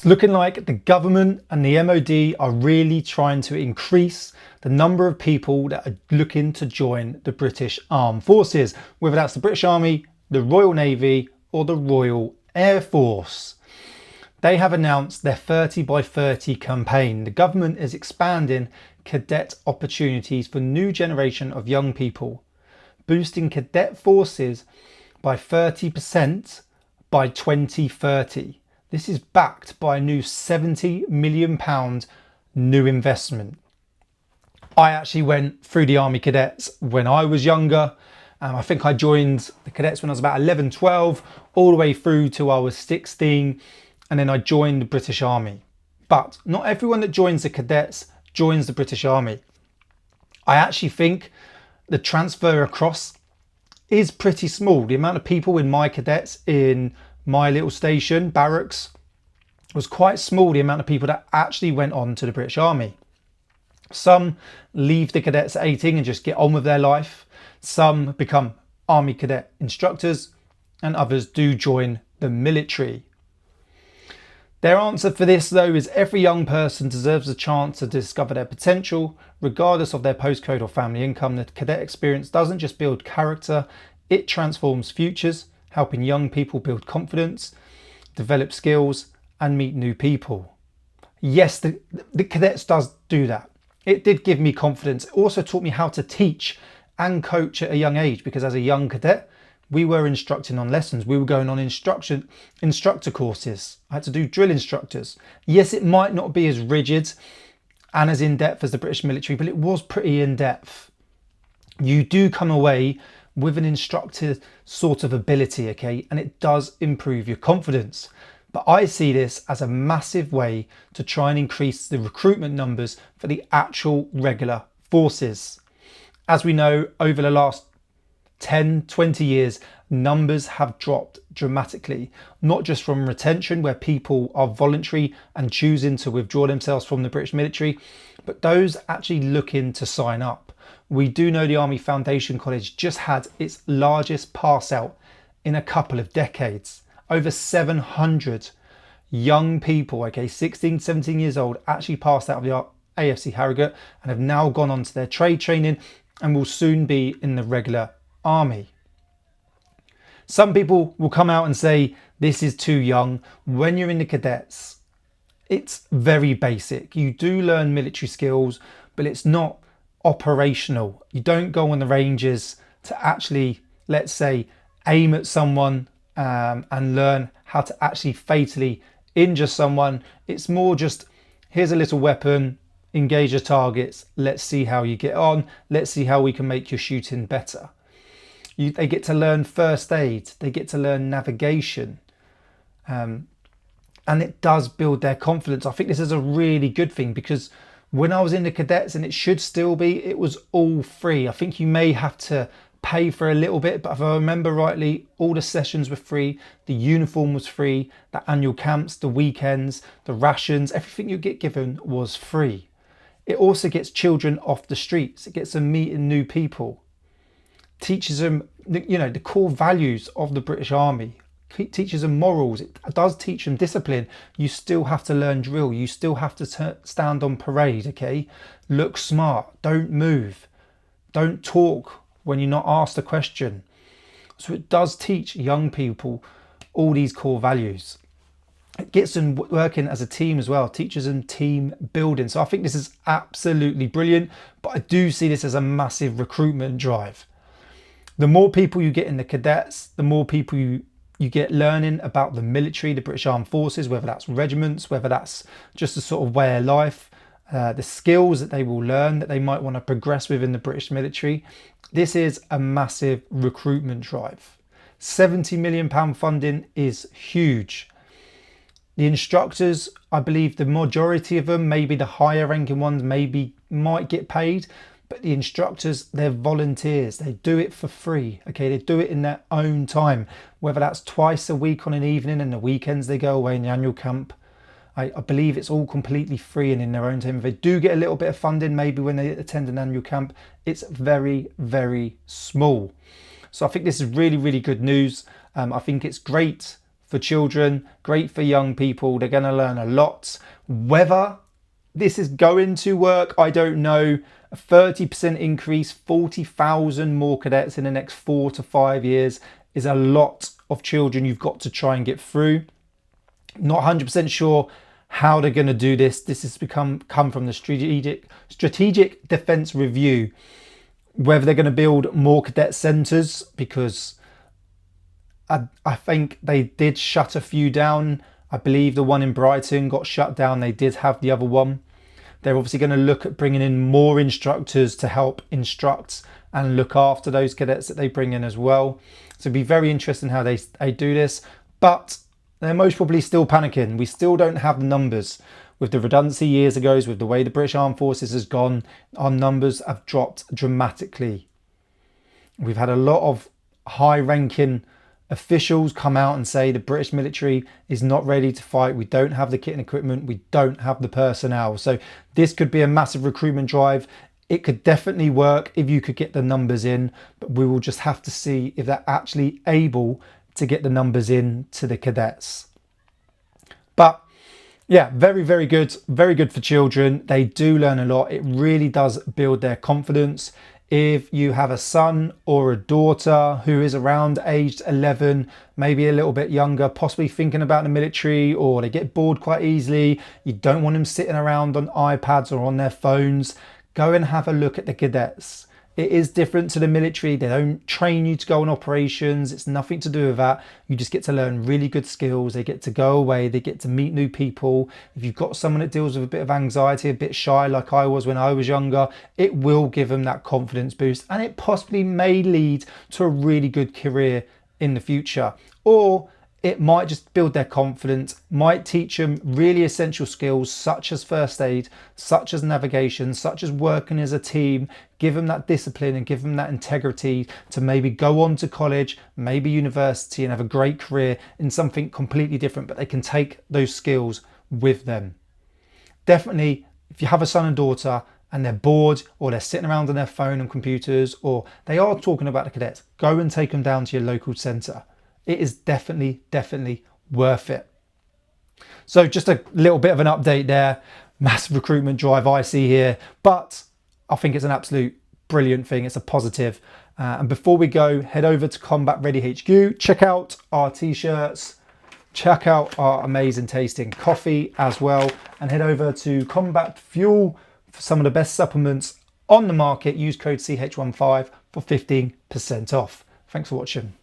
It's looking like the government and the MOD are really trying to increase the number of people that are looking to join the British Armed Forces, whether that's the British Army, the Royal Navy, or the Royal Air Force. They have announced their 30 by 30 campaign. The government is expanding cadet opportunities for new generation of young people, boosting cadet forces by 30% by 2030. This is backed by a new £70 million new investment. I actually went through the Army Cadets when I was younger. I think I joined the Cadets when I was about 11, 12, all the way through till I was 16. And then I joined the British Army. But not everyone that joins the Cadets joins the British Army. I actually think the transfer across is pretty small. The amount of people in my Cadets in my little station, barracks, was quite small, the amount of people that actually went on to the British Army. Some leave the Cadets at 18 and just get on with their life. Some become Army Cadet instructors, and others do join the military. Their answer for this, though, is every young person deserves a chance to discover their potential, regardless of their postcode or family income. The cadet experience doesn't just build character, it transforms futures, helping young people build confidence, develop skills, and meet new people. Yes, the Cadets does do that. It did give me confidence. It also taught me how to teach and coach at a young age, because as a young cadet, we were instructing on lessons. We were going on instructor courses. I had to do drill instructors. Yes, it might not be as rigid and as in-depth as the British military, but it was pretty in-depth. You do come away with an instructor sort of ability, okay? And it does improve your confidence. But I see this as a massive way to try and increase the recruitment numbers for the actual regular forces. As we know, over the last 10, 20 years, numbers have dropped dramatically, not just from retention, where people are voluntary and choosing to withdraw themselves from the British military, but those actually looking to sign up. We do know the Army Foundation College just had its largest pass out in a couple of decades. Over 700 young people, okay, 16, 17 years old, actually passed out of the AFC Harrogate and have now gone on to their trade training and will soon be in the regular army. Some people will come out and say this is too young. When you're in the Cadets, it's very basic. You do learn military skills, but it's not operational. You don't go on the ranges to actually, let's say, aim at someone and learn how to actually fatally injure someone. It's more just, here's a little weapon, engage your targets, let's see how you get on, let's see how we can make your shooting better. They get to learn first aid, they get to learn navigation, and it does build their confidence. I think this is a really good thing, because when I was in the Cadets, and it should still be, it was all free. I think you may have to pay for a little bit, but if I remember rightly, all the sessions were free, the uniform was free, the annual camps, the weekends, the rations, everything you get given was free. It also gets children off the streets, it gets them meeting new people, teaches them, you know, the core values of the British Army, teaches them morals, it does teach them discipline. You still have to learn drill, you still have to stand on parade, okay? Look smart, don't move, don't talk when you're not asked a question. So it does teach young people all these core values. It gets them working as a team as well, teaches them team building. So I think this is absolutely brilliant, but I do see this as a massive recruitment drive. The more people you get in the Cadets, the more people you get learning about the military, the British Armed Forces, whether that's regiments, whether that's just a sort of way of life, the skills that they will learn that they might want to progress within the British military. This is a massive recruitment drive. £70 million funding is huge. The instructors, I believe the majority of them, maybe the higher ranking ones, might get paid, but the instructors, they're volunteers. They do it for free, okay? They do it in their own time, whether that's twice a week on an evening and the weekends they go away in the annual camp. I believe it's all completely free and in their own time. If they do get a little bit of funding, maybe when they attend an annual camp, it's very, very small. So I think this is really, really good news. I think it's great for children, great for young people. They're going to learn a lot. Whether this is going to work, I don't know. A 30% increase, 40,000 more cadets in the next 4 to 5 years is a lot of children you've got to try and get through. Not 100% sure how they're going to do this. This has come from the strategic defense review. Whether they're going to build more cadet centres, because I think they did shut a few down. I believe the one in Brighton got shut down. They did have the other one. They're obviously going to look at bringing in more instructors to help instruct and look after those cadets that they bring in as well. So it'd be very interesting how they do this. But they're most probably still panicking. We still don't have the numbers. With the redundancy years ago, with the way the British Armed Forces has gone, our numbers have dropped dramatically. We've had a lot of high-ranking officials come out and say the British military is not ready to fight. We don't have the kit and equipment. We don't have the personnel. So this could be a massive recruitment drive. It could definitely work if you could get the numbers in, but we will just have to see if they're actually able to get the numbers in to the cadets. But yeah, very, very good. Very good for children. They do learn a lot. It really does build their confidence. If you have a son or a daughter who is around aged 11, maybe a little bit younger, possibly thinking about the military, or they get bored quite easily, you don't want them sitting around on iPads or on their phones, go and have a look at the cadets. It is different to the military. They don't train you to go on operations. It's nothing to do with that. You just get to learn really good skills. They get to go away. They get to meet new people. If you've got someone that deals with a bit of anxiety, a bit shy like I was when I was younger, it will give them that confidence boost, and it possibly may lead to a really good career in the future. Or it might just build their confidence, might teach them really essential skills such as first aid, such as navigation, such as working as a team, give them that discipline and give them that integrity to maybe go on to college, maybe university, and have a great career in something completely different, but they can take those skills with them. Definitely, if you have a son and daughter and they're bored, or they're sitting around on their phone and computers, or they are talking about the cadets, go and take them down to your local centre. It is definitely worth it. So just a little bit of an update there. Massive recruitment drive I see here, but I think it's an absolute brilliant thing. It's a positive. And before we go, head over to Combat Ready HQ, check out our t-shirts, check out our amazing tasting coffee as well, and head over to Combat Fuel for some of the best supplements on the market. Use code CH15 for 15% off. Thanks for watching.